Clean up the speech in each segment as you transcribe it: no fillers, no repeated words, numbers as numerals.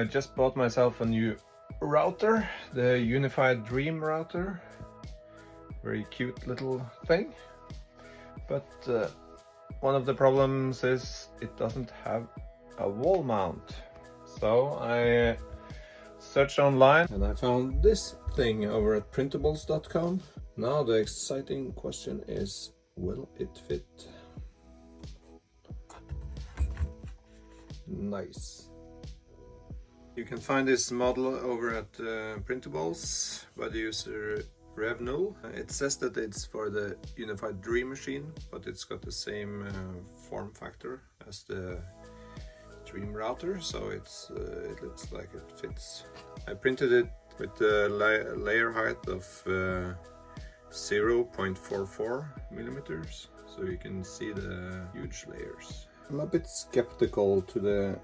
I just bought myself a new router, the Unifi Dream Router. Very cute little thing. But one of the problems is it doesn't have a wall mount. So I searched online and I found this thing over at printables.com. Now the exciting question is, will it fit? Nice. You can find this model over at Printables by the user Revnull. It says that it's for the Unifi Dream machine, but it's got the same form factor as the Dream Router, so it looks like it fits. I printed it with a layer height of 0.44 millimeters, so you can see the huge layers. I'm a bit skeptical to the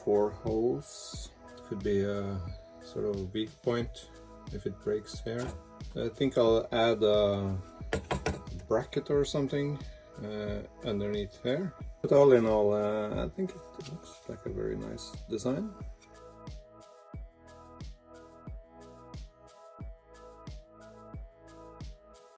4 holes. It could be a sort of weak point if it breaks here. I think I'll add a bracket or something underneath here. But all in all, I think it looks like a very nice design.